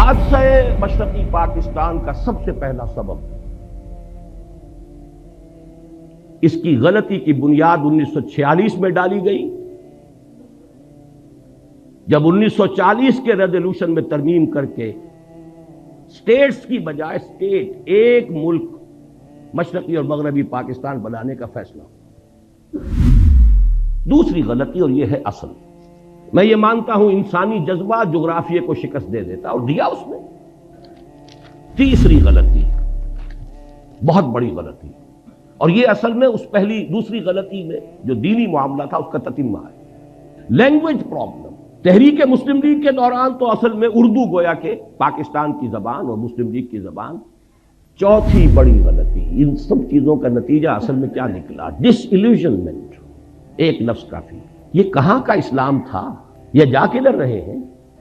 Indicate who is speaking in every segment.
Speaker 1: حادثہ مشرقی پاکستان کا سب سے پہلا سبب اس کی غلطی کی بنیاد 1946 میں ڈالی گئی، جب 1940 کے ریزولوشن میں ترمیم کر کے اسٹیٹس کی بجائے اسٹیٹ ایک ملک مشرقی اور مغربی پاکستان بنانے کا فیصلہ ہوا۔ دوسری غلطی، اور یہ ہے اصل، میں یہ مانتا ہوں انسانی جذبہ جغرافیے کو شکست دے دیتا، اور دیا اس نے۔ تیسری غلطی، بہت بڑی غلطی، اور یہ اصل میں اس دوسری غلطی میں جو دینی معاملہ تھا اس کا تتمہ ہے، لینگویج پرابلم۔ تحریک مسلم لیگ کے دوران تو اصل میں اردو گویا کہ پاکستان کی زبان اور مسلم لیگ کی زبان۔ چوتھی بڑی غلطی، ان سب چیزوں کا نتیجہ اصل میں کیا نکلا؟ ڈس ایلیوژنمنٹ، ایک لفظ کافی۔ یہ کہاں کا اسلام تھا؟ یہ جا کدھر رہے ہیں؟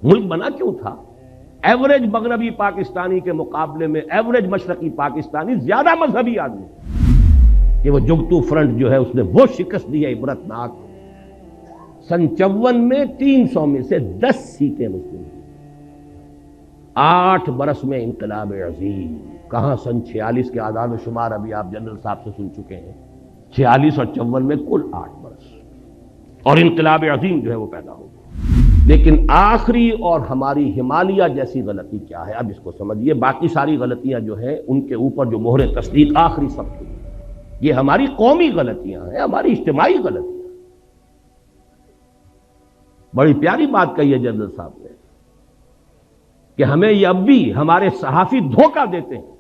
Speaker 1: ملک بنا کیوں تھا؟ ایوریج مغربی پاکستانی کے مقابلے میں ایوریج مشرقی پاکستانی زیادہ مذہبی آدمی، کہ وہ جگتو فرنٹ جو ہے اس نے وہ شکست دی ہے عبرتناک۔ سن 54 میں 300 میں سے 10 سیٹیں مسلم، 8 برس میں انقلاب عظیم۔ کہاں سن 46 کے اعداد و شمار ابھی آپ جنرل صاحب سے سن چکے ہیں، 46 اور 54 میں کل 8 برس، اور انقلاب عظیم جو ہے وہ پیدا ہو گیا۔ لیکن آخری اور ہماری ہمالیہ جیسی غلطی کیا ہے؟ اب اس کو سمجھیے۔ باقی ساری غلطیاں جو ہیں ان کے اوپر جو مہر تصدیق آخری سب کی، یہ ہماری قومی غلطیاں ہیں، ہماری اجتماعی غلطیاں۔ بڑی پیاری بات کہی ہے جنرل صاحب نے کہ ہمیں یہ اب بھی ہمارے صحافی دھوکہ دیتے ہیں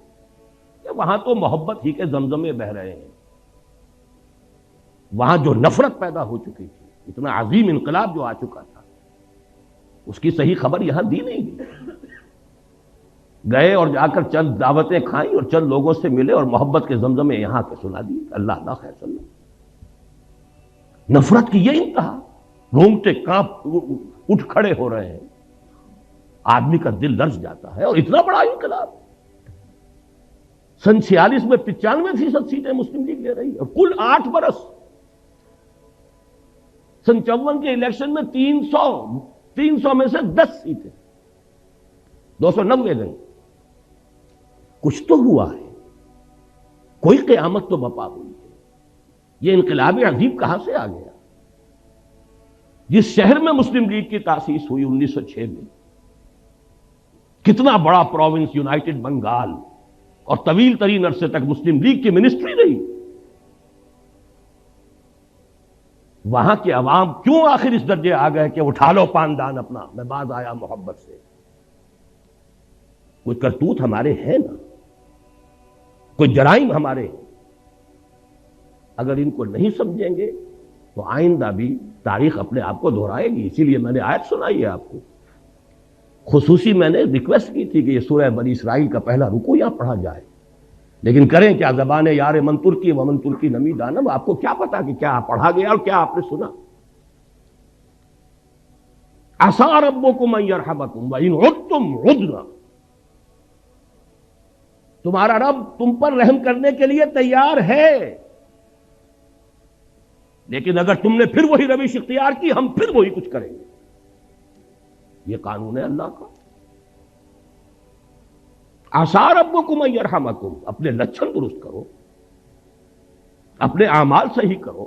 Speaker 1: کہ وہاں تو محبت ہی کے زمزمے بہ رہے ہیں، وہاں جو نفرت پیدا ہو چکی تھی، اتنا عظیم انقلاب جو آ چکا تھا، اس کی صحیح خبر یہاں دی نہیں گئی۔ گئے اور جا کر چند دعوتیں کھائیں اور چند لوگوں سے ملے اور محبت کے زمزمے یہاں کے سنا دی۔ اللہ اللہ خیر صلی اللہ۔ نفرت کی یہ انتہا، رونگٹے کانپ اٹھ کھڑے ہو رہے ہیں، آدمی کا دل لرز جاتا ہے۔ اور اتنا بڑا انقلاب، سن 46 میں 95% سیٹیں مسلم لیگ لے رہی ہے، اور کل 8 برس۔ سن 54 کے الیکشن میں 300 میں سے 10 سیٹیں، 290 گئی۔ کچھ تو ہوا ہے، کوئی قیامت تو بپا ہوئی ہے۔ یہ انقلاب عظیم کہاں سے آ گیا؟ جس شہر میں مسلم لیگ کی تاسیس ہوئی 1906 میں، کتنا بڑا پروونس یونائٹڈ بنگال، اور طویل ترین عرصے تک مسلم لیگ کی منسٹری رہی۔ وہاں کے عوام کیوں آخر اس درجے آ گئے کہ اٹھا لو پاندان اپنا، میں باز آیا محبت سے؟ کوئی کرتوت ہمارے ہیں نا، کوئی جرائم ہمارے ہیں۔ اگر ان کو نہیں سمجھیں گے تو آئندہ بھی تاریخ اپنے آپ کو دہرائے گی۔ اسی لیے میں نے آیت سنائی ہے آپ کو، خصوصی میں نے ریکویسٹ کی تھی کہ یہ سورہ بنی اسرائیل کا پہلا رکوع یہاں پڑھا جائے، لیکن کریں کیا؟ زبان یار من ترکی ومن ترکی نمی دانم۔ آپ کو کیا پتا کہ کیا پڑھا گیا اور کیا آپ نے سنا؟ عسیٰ ربکم ان یرحمکم وان عدتم عدنا، تمہارا رب تم پر رحم کرنے کے لیے تیار ہے، لیکن اگر تم نے پھر وہی روش اختیار کی، ہم پھر وہی کچھ کریں گے۔ یہ قانون ہے اللہ کا۔ عسیٰ ربکم ان یرحمکم، اپنے لچھن درست کرو، اپنے اعمال صحیح کرو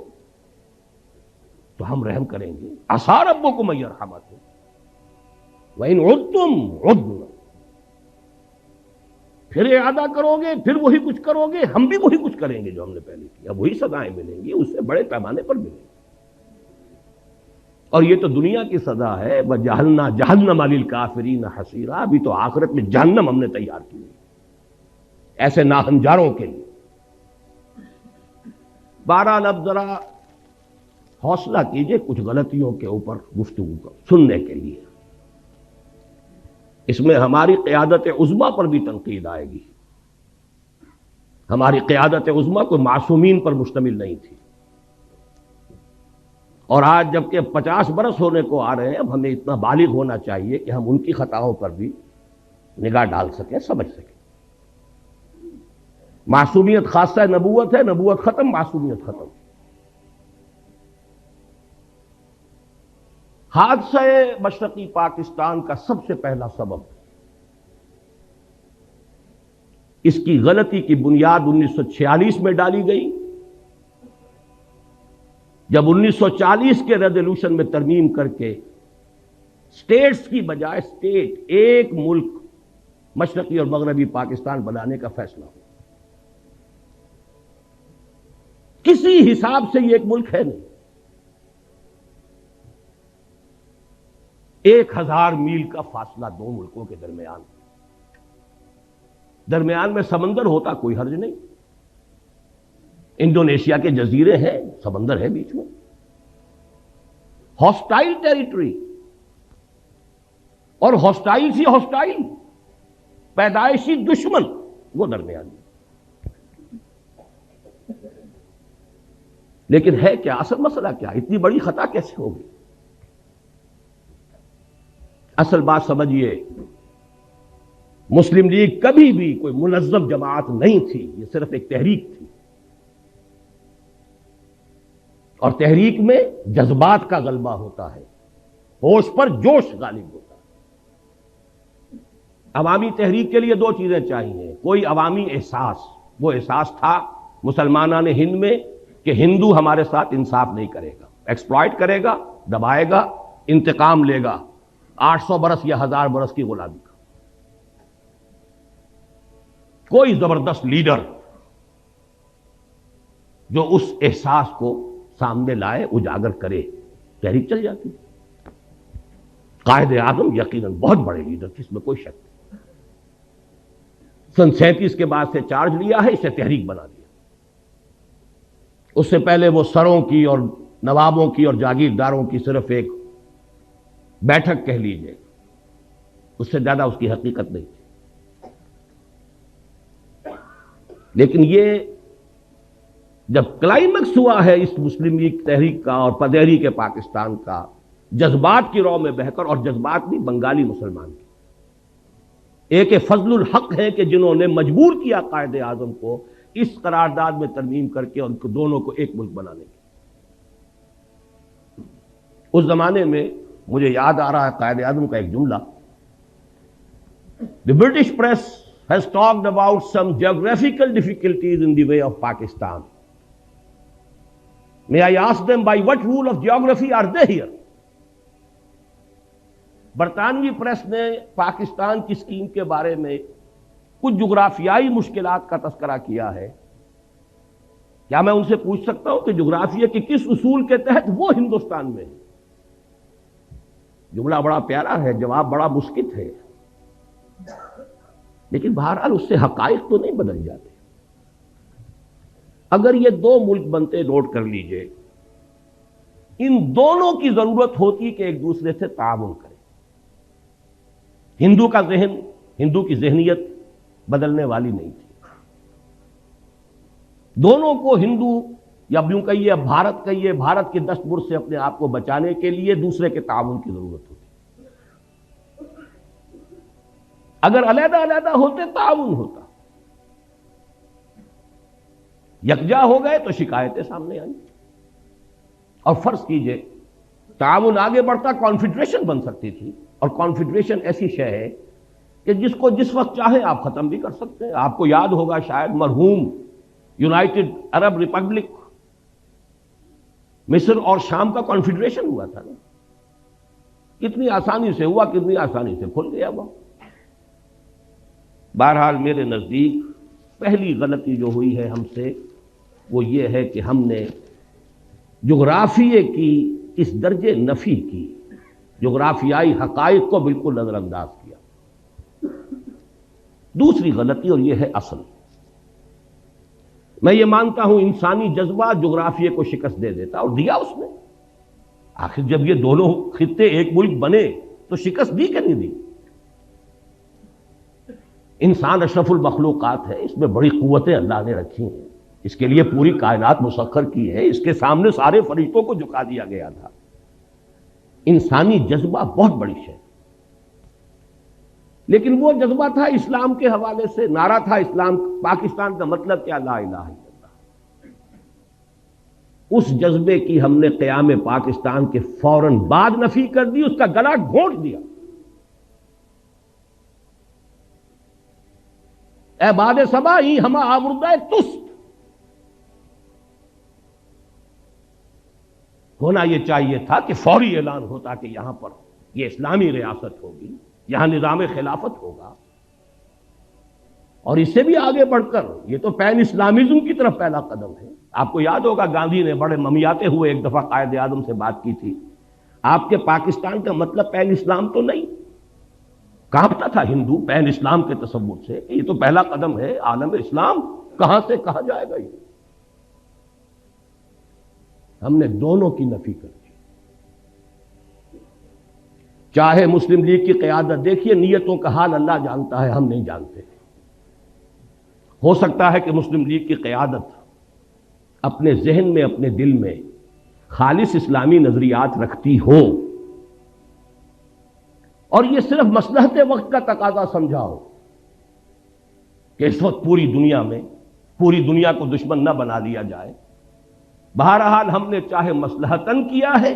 Speaker 1: تو ہم رحم کریں گے۔ عسیٰ ربکم ان یرحمکم وان عدتم عدنا، پھر اعادہ کرو گے، پھر وہی کچھ کرو گے، ہم بھی وہی کچھ کریں گے جو ہم نے پہلے کیا، وہی سزائیں ملیں گی، اس سے بڑے پیمانے پر ملیں گی۔ اور یہ تو دنیا کی سزا ہے، وَجَعَلْنَا جَهَنَّمَ لِلْكَافِرِينَ حَصِيرًا۔ ابھی تو آخرت میں جہنم ہم نے تیار کی ہے ایسے ناہنجاروں کے لیے۔ بہرحال اب ذرا حوصلہ کیجئے کچھ غلطیوں کے اوپر گفتگو سننے کے لیے۔ اس میں ہماری قیادت عظمیٰ پر بھی تنقید آئے گی۔ ہماری قیادت عظمیٰ کوئی معصومین پر مشتمل نہیں تھی، اور آج جبکہ 50 برس ہونے کو آ رہے ہیں، اب ہمیں اتنا بالغ ہونا چاہیے کہ ہم ان کی خطاؤں پر بھی نگاہ ڈال سکیں، سمجھ سکیں۔ معصومیت خاصہ نبوت ہے، نبوت ختم، معصومیت ختم۔ حادثہ مشرقی پاکستان کا سب سے پہلا سبب اس کی غلطی کی بنیاد 1946 میں ڈالی گئی، جب 1940 کے ریزولوشن میں ترمیم کر کے اسٹیٹس کی بجائے اسٹیٹ، ایک ملک مشرقی اور مغربی پاکستان بنانے کا فیصلہ ہوا۔ کسی حساب سے یہ ایک ملک ہے نہیں، 1000 میل کا فاصلہ دو ملکوں کے درمیان میں سمندر ہوتا کوئی حرج نہیں، انڈونیشیا کے جزیرے ہیں، سمندر ہے بیچ میں، ہاسٹائل ٹیریٹری، اور ہاسٹائل سی ہاسٹائل، پیدائشی دشمن وہ درمیان میں۔ لیکن ہے کیا اصل مسئلہ؟ کیا اتنی بڑی خطا کیسے ہوگی؟ اصل بات سمجھیے، مسلم لیگ کبھی بھی کوئی منظم جماعت نہیں تھی، یہ صرف ایک تحریک تھی، اور تحریک میں جذبات کا غلبہ ہوتا ہے، ہوش پر جوش غالب ہوتا ہے۔ عوامی تحریک کے لیے دو چیزیں چاہیے، کوئی عوامی احساس، وہ احساس تھا مسلمانان ہند میں کہ ہندو ہمارے ساتھ انصاف نہیں کرے گا، ایکسپلائٹ کرے گا، دبائے گا، انتقام لے گا 800 برس یا 1000 برس کی غلامی کا۔ کوئی زبردست لیڈر جو اس احساس کو سامنے لائے، اجاگر کرے، تحریک چل جاتی۔ قائد اعظم یقیناً بہت بڑے لیڈر تھے، اس میں کوئی شک نہیں۔ سن 37 کے بعد سے چارج لیا ہے، اسے تحریک بنا دیا۔ اس سے پہلے وہ سروں کی اور نوابوں کی اور جاگیرداروں کی صرف ایک بیٹھک کہہ لیجئے، اس سے زیادہ اس کی حقیقت نہیں تھی۔ لیکن یہ جب کلائمیکس ہوا ہے اس مسلم لیگ تحریک کا اور تحریک پاکستان کا، جذبات کی رو میں بہ کر، اور جذبات بھی بنگالی مسلمان کی، ایک فضل الحق ہے کہ جنہوں نے مجبور کیا قائد اعظم کو اس قرارداد میں ترمیم کر کے ان کو دونوں کو ایک ملک بنانے کی۔ اس زمانے میں مجھے یاد آ رہا ہے قائد اعظم کا ایک جملہ، The British press has talked about some geographical difficulties in the way of Pakistan. May I ask them by what rule of geography are they here? برطانوی پریس نے پاکستان کی اسکیم کے بارے میں کچھ جغرافیائی مشکلات کا تذکرہ کیا ہے، کیا میں ان سے پوچھ سکتا ہوں کہ جغرافیہ کے کس اصول کے تحت وہ ہندوستان میں ہے؟ جملہ بڑا پیارا ہے، جواب بڑا مسکت ہے، لیکن بہرحال اس سے حقائق تو نہیں بدل جاتے۔ اگر یہ دو ملک بنتے، نوٹ کر لیجئے، ان دونوں کی ضرورت ہوتی کہ ایک دوسرے سے تعاون کریں۔ ہندو کا ذہن، ہندو کی ذہنیت بدلنے والی نہیں تھی، دونوں کو ہندو یا یوں کہیے بھارت کہیے، بھارت کے دستبر سے اپنے آپ کو بچانے کے لیے دوسرے کے تعاون کی ضرورت ہوتی۔ اگر علیحدہ علیحدہ ہوتے تعاون ہوتا، یکجا ہو گئے تو شکایتیں سامنے آئیں، اور فرض کیجئے تعاون آگے بڑھتا، کانفیڈریشن بن سکتی تھی، اور کانفیڈریشن ایسی شے ہے کہ جس کو جس وقت چاہیں آپ ختم بھی کر سکتے ہیں۔ آپ کو یاد ہوگا شاید مرحوم یونائٹڈ عرب ریپبلک، مصر اور شام کا کانفیڈریشن ہوا تھا نا، کتنی آسانی سے ہوا، کتنی آسانی سے کھل گیا وہ۔ بہرحال میرے نزدیک پہلی غلطی جو ہوئی ہے ہم سے وہ یہ ہے کہ ہم نے جغرافیے کی اس درجے نفی کی، جغرافیائی حقائق کو بالکل نظر انداز کیا۔ دوسری غلطی، اور یہ ہے اصل، میں یہ مانتا ہوں انسانی جذبہ جغرافیے کو شکست دے دیتا، اور دیا اس نے۔ آخر جب یہ دونوں خطے ایک ملک بنے تو شکست دی کہ نہیں دی؟ انسان اشرف المخلوقات ہے، اس میں بڑی قوتیں اللہ نے رکھی ہیں، اس کے لیے پوری کائنات مسخر کی ہے، اس کے سامنے سارے فرشتوں کو جھکا دیا گیا تھا۔ انسانی جذبہ بہت بڑی شے، لیکن وہ جذبہ تھا اسلام کے حوالے سے، نعرہ تھا اسلام، پاکستان کا مطلب کیا؟ لا الہ الا اللہ۔ اس جذبے کی ہم نے قیام پاکستان کے فوراً بعد نفی کر دی، اس کا گلا گھونٹ دیا۔ اے باد صبا ای ہما آوردہ تست، ہونا یہ چاہیے تھا کہ فوری اعلان ہوتا کہ یہاں پر یہ اسلامی ریاست ہوگی، یہاں نظام خلافت ہوگا، اور اس سے بھی آگے بڑھ کر یہ تو پین اسلامزم کی طرف پہلا قدم ہے۔ آپ کو یاد ہوگا گاندھی نے بڑے ممیاتے ہوئے ایک دفعہ قائد اعظم سے بات کی تھی، آپ کے پاکستان کا مطلب پین اسلام تو نہیں، کانپتا تھا ہندو پین اسلام کے تصور سے کہ یہ تو پہلا قدم ہے عالم اسلام، کہاں سے کہا جائے گا یہ؟ ہم نے دونوں کی نفی کر دی۔ چاہے مسلم لیگ کی قیادت، دیکھیے نیتوں کا حال اللہ جانتا ہے، ہم نہیں جانتے۔ ہو سکتا ہے کہ مسلم لیگ کی قیادت اپنے ذہن میں، اپنے دل میں خالص اسلامی نظریات رکھتی ہو، اور یہ صرف مصلحت وقت کا تقاضا سمجھاؤ کہ اس وقت پوری دنیا میں پوری دنیا کو دشمن نہ بنا لیا جائے۔ بہرحال ہم نے چاہے مصلحتاً کیا ہے،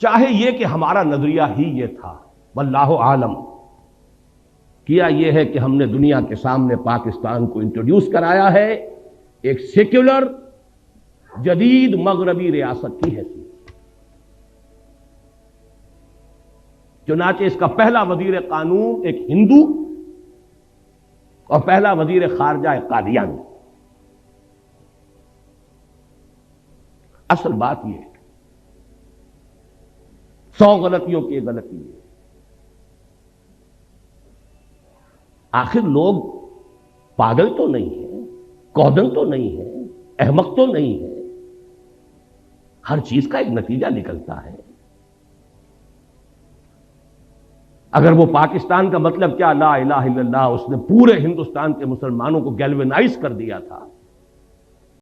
Speaker 1: چاہے یہ کہ ہمارا نظریہ ہی یہ تھا، واللہ عالم، کیا یہ ہے کہ ہم نے دنیا کے سامنے پاکستان کو انٹروڈیوس کرایا ہے ایک سیکولر جدید مغربی ریاست کی حیثیت۔ چنانچہ اس کا پہلا وزیر قانون ایک ہندو اور پہلا وزیر خارجہ ایک قادیانی۔ اصل بات یہ ہے، 100 غلطیوں کی ایک غلطی ہے، آخر لوگ پاگل تو نہیں ہیں، کودن تو نہیں ہے، احمق تو نہیں ہے، ہر چیز کا ایک نتیجہ نکلتا ہے۔ اگر وہ پاکستان کا مطلب کیا لا الہ الا اللہ، اس نے پورے ہندوستان کے مسلمانوں کو گیلوینائز کر دیا تھا،